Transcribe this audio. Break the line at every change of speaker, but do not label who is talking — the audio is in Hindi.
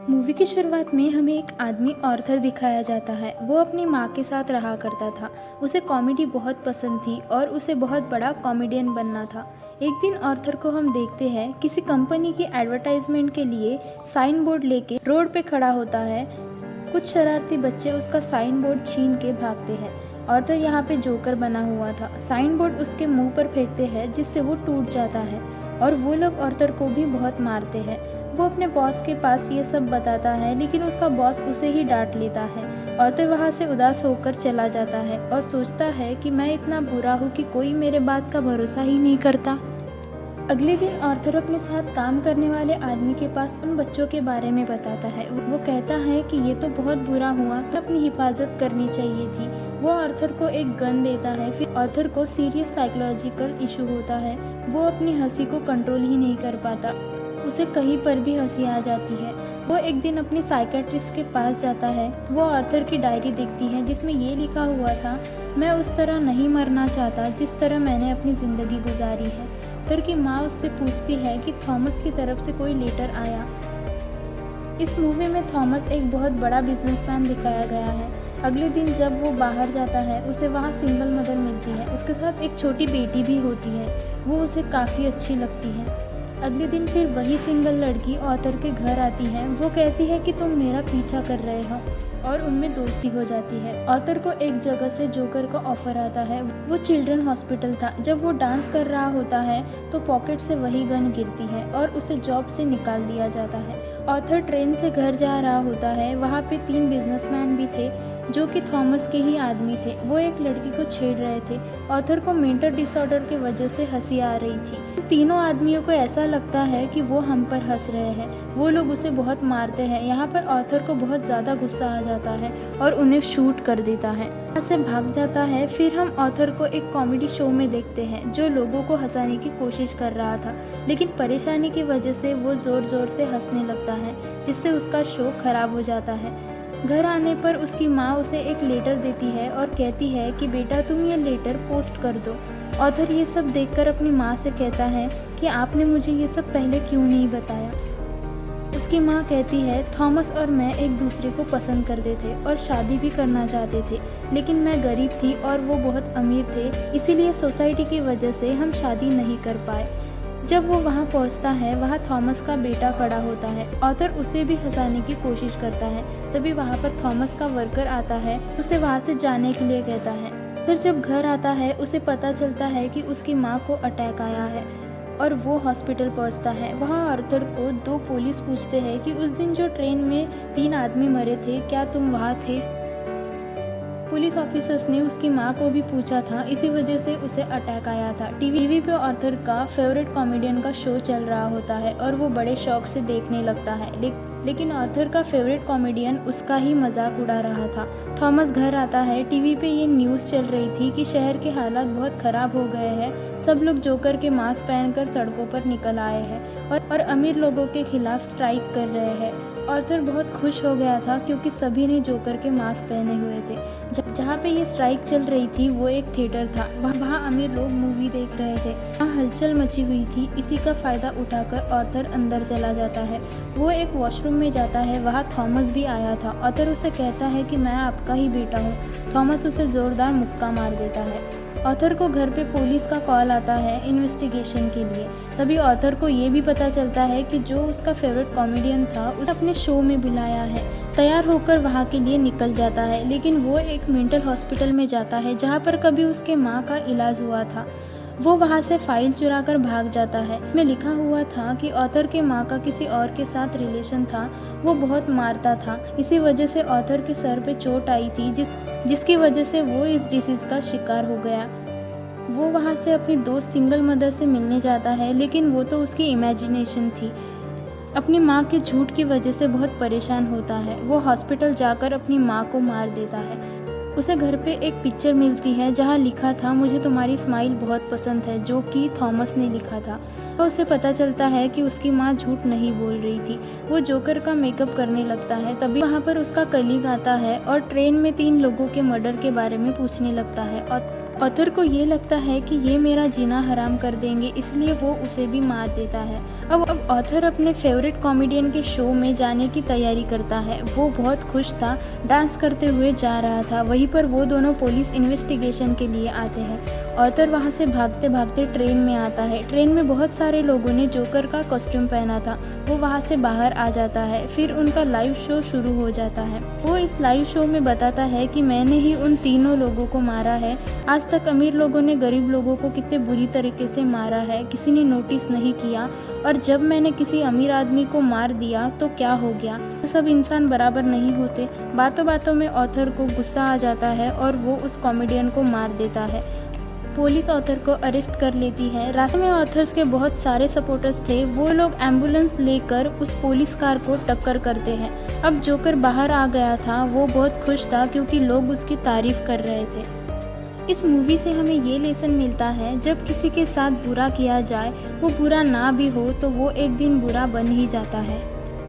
मूवी की शुरुआत में हमें एक आदमी ऑर्थर दिखाया जाता है। वो अपनी माँ के साथ रहा करता था। उसे कॉमेडी बहुत पसंद थी और उसे बहुत बड़ा कॉमेडियन बनना था। एक दिन ऑर्थर को हम देखते हैं किसी कंपनी की एडवर्टाइजमेंट के लिए साइन बोर्ड लेके रोड पे खड़ा होता है। कुछ शरारती बच्चे उसका साइन बोर्ड छीन के भागते हैं। ऑर्थर यहाँ पे जोकर बना हुआ था। साइन बोर्ड उसके मुंह पर फेंकते हैं जिससे वो टूट जाता है और वो लोग ऑर्थर को भी बहुत मारते हैं। वो अपने बॉस के पास ये सब बताता है लेकिन उसका बॉस उसे ही डांट लेता है। ऑर्थर वहाँ से उदास होकर चला जाता है और सोचता है कि मैं इतना बुरा हूँ कि कोई मेरे बात का भरोसा ही नहीं करता। अगले दिन ऑर्थर अपने साथ काम करने वाले आदमी के पास उन बच्चों के बारे में बताता है। वो कहता है कि ये तो बहुत बुरा हुआ, तो अपनी हिफाजत करनी चाहिए थी। वो ऑर्थर को एक गन देता है। फिर ऑर्थर को सीरियस साइकोलॉजिकल इशू होता है। वो अपनी हंसी को कंट्रोल ही नहीं कर पाता। उसे कहीं पर भी हंसी आ जाती है। वो एक दिन अपनी साइकेट्रिस्ट के पास जाता है। वो ऑर्थर की डायरी देखती है जिसमें ये लिखा हुआ था, मैं उस तरह नहीं मरना चाहता जिस तरह मैंने अपनी ज़िंदगी गुजारी है। ऑर्थर की माँ उससे पूछती है कि थॉमस की तरफ से कोई लेटर आया। इस मूवी में थॉमस एक बहुत बड़ा बिजनेसमैन दिखाया गया है। अगले दिन जब वो बाहर जाता है उसे वहाँ सिंगल मदर मिलती है। उसके साथ एक छोटी बेटी भी होती है। वो उसे काफ़ी अच्छी लगती है। अगले दिन फिर वही सिंगल लड़की ऑर्थर के घर आती है। वो कहती है कि तुम मेरा पीछा कर रहे हो और उनमें दोस्ती हो जाती है। ऑर्थर को एक जगह से जोकर का ऑफर आता है। वो चिल्ड्रन हॉस्पिटल था। जब वो डांस कर रहा होता है तो पॉकेट से वही गन गिरती है और उसे जॉब से निकाल दिया जाता है। ऑर्थर ट्रेन से घर जा रहा होता है। वहाँ पे 3 बिजनेसमैन भी थे जो कि थॉमस के ही आदमी थे। वो एक लड़की को छेड़ रहे थे। ऑर्थर को मेंटल डिसऑर्डर की वजह से हंसी आ रही थी। तीनों आदमियों को ऐसा लगता है कि वो हम पर हंस रहे हैं। वो लोग उसे बहुत मारते हैं। यहाँ पर ऑर्थर को बहुत ज़्यादा गुस्सा आ जाता है और उन्हें शूट कर देता है। यहाँ से भाग जाता है। फिर हम ऑर्थर को एक कॉमेडी शो में देखते हैं जो लोगों को हंसाने की कोशिश कर रहा था, लेकिन परेशानी की वजह से वो ज़ोर ज़ोर से हंसने लगता है जिससे उसका शो खराब हो जाता है। घर आने पर उसकी माँ उसे एक लेटर देती है और कहती है कि बेटा तुम ये लेटर पोस्ट कर दो। ऑर्थर ये सब देखकर अपनी माँ से कहता है कि आपने मुझे ये सब पहले क्यों नहीं बताया। उसकी माँ कहती है थॉमस और मैं एक दूसरे को पसंद करते थे और शादी भी करना चाहते थे, लेकिन मैं गरीब थी और वो बहुत अमीर थे, इसीलिए सोसाइटी की वजह से हम शादी नहीं कर पाए। जब वो वहाँ पहुँचता है वहाँ थॉमस का बेटा खड़ा होता है। ऑर्थर उसे भी हंसाने की कोशिश करता है। तभी वहाँ पर थॉमस का वर्कर आता है, उसे वहाँ से जाने के लिए कहता है। फिर जब घर आता है उसे पता चलता है कि उसकी माँ को अटैक आया है और वो हॉस्पिटल पहुँचता है। वहाँ ऑर्थर को 2 पुलिस पूछते हैं कि उस दिन जो ट्रेन में 3 आदमी मरे थे, क्या तुम वहाँ थे? पुलिस ऑफिसर्स ने उसकी माँ को भी पूछा था, इसी वजह से उसे अटैक आया था। टीवी पे ऑर्थर का फेवरेट कॉमेडियन का शो चल रहा होता है और वो बड़े शौक से देखने लगता है, लेकिन ऑर्थर का फेवरेट कॉमेडियन उसका ही मजाक उड़ा रहा था। थॉमस घर आता है। टीवी पे ये न्यूज़ चल रही थी कि शहर के हालात बहुत ख़राब हो गए हैं। सब लोग जोकर के मास्क पहनकर सड़कों पर निकल आए हैं और अमीर लोगों के खिलाफ स्ट्राइक कर रहे हैं। ऑर्थर बहुत खुश हो गया था क्योंकि सभी ने जोकर के मास्क पहने हुए थे। जहाँ पे ये स्ट्राइक चल रही थी वो एक थिएटर था। वहाँ अमीर लोग मूवी देख रहे थे। वहाँ हलचल मची हुई थी। इसी का फ़ायदा उठाकर ऑर्थर अंदर चला जाता है। वो एक वॉशरूम में जाता है। वहाँ थॉमस भी आया था। ऑर्थर उसे कहता है कि मैं आपका ही बेटा हूँ। थॉमस उसे ज़ोरदार मुक्का मार देता है। ऑर्थर को घर पे पुलिस का कॉल आता है इन्वेस्टिगेशन के लिए। तभी ऑर्थर को ये भी पता चलता है कि जो उसका फेवरेट कॉमेडियन था उसे अपने शो में बुलाया है। तैयार होकर वहाँ के लिए निकल जाता है, लेकिन वो एक मेंटल हॉस्पिटल में जाता है जहाँ पर कभी उसके माँ का इलाज हुआ था। वो वहाँ से फाइल चुरा कर भाग जाता है। में लिखा हुआ था कि ऑर्थर के माँ का किसी और के साथ रिलेशन था। वो बहुत मारता था। इसी वजह से ऑर्थर के सर पे चोट आई थी जिसकी वजह से वो इस डिसीज का शिकार हो गया। वो वहाँ से अपनी दोस्त सिंगल मदर से मिलने जाता है, लेकिन वो तो उसकी इमेजिनेशन थी। अपनी माँ के झूठ की वजह से बहुत परेशान होता है। वो हॉस्पिटल जाकर अपनी माँ को मार देता है। उसे घर पे एक पिक्चर मिलती है जहाँ लिखा था मुझे तुम्हारी स्माइल बहुत पसंद है, जो कि थॉमस ने लिखा था। तो उसे पता चलता है कि उसकी माँ झूठ नहीं बोल रही थी। वो जोकर का मेकअप करने लगता है। तभी वहाँ पर उसका कलीग आता है और ट्रेन में 3 लोगों के मर्डर के बारे में पूछने लगता है। ऑथर को ये लगता है कि ये मेरा जीना हराम कर देंगे, इसलिए वो उसे भी मार देता है। अब ऑथर अपने फेवरेट कॉमेडियन के शो में जाने की तैयारी करता है। वो बहुत खुश था, डांस करते हुए जा रहा था। वहीं पर वो दोनों पुलिस इन्वेस्टिगेशन के लिए आते हैं। ऑथर वहाँ से भागते भागते ट्रेन में आता है। ट्रेन में बहुत सारे लोगों ने जोकर का कॉस्ट्यूम पहना था। वो वहाँ से बाहर आ जाता है। फिर उनका लाइव शो शुरू हो जाता है। वो इस लाइव शो में बताता है कि मैंने ही उन तीनों लोगों को मारा है। आज तक अमीर लोगों ने गरीब लोगों को कितने बुरी तरीके से मारा है, किसी ने नोटिस नहीं किया। और जब मैंने किसी अमीर आदमी को मार दिया तो क्या हो गया, सब इंसान बराबर नहीं होते। बातों बातों में ऑथर को गुस्सा आ जाता है और वो उस कॉमेडियन को मार देता है। पुलिस ऑथर को अरेस्ट कर लेती है। रास्ते में ऑथर्स के बहुत सारे सपोर्टर्स थे। वो लोग एम्बुलेंस लेकर उस पुलिस कार को टक्कर करते हैं। अब जोकर बाहर आ गया था। वो बहुत खुश था क्योंकि लोग उसकी तारीफ कर रहे थे। इस मूवी से हमें ये लेसन मिलता है, जब किसी के साथ बुरा किया जाए, वो बुरा ना भी हो तो वो एक दिन बुरा बन ही जाता है।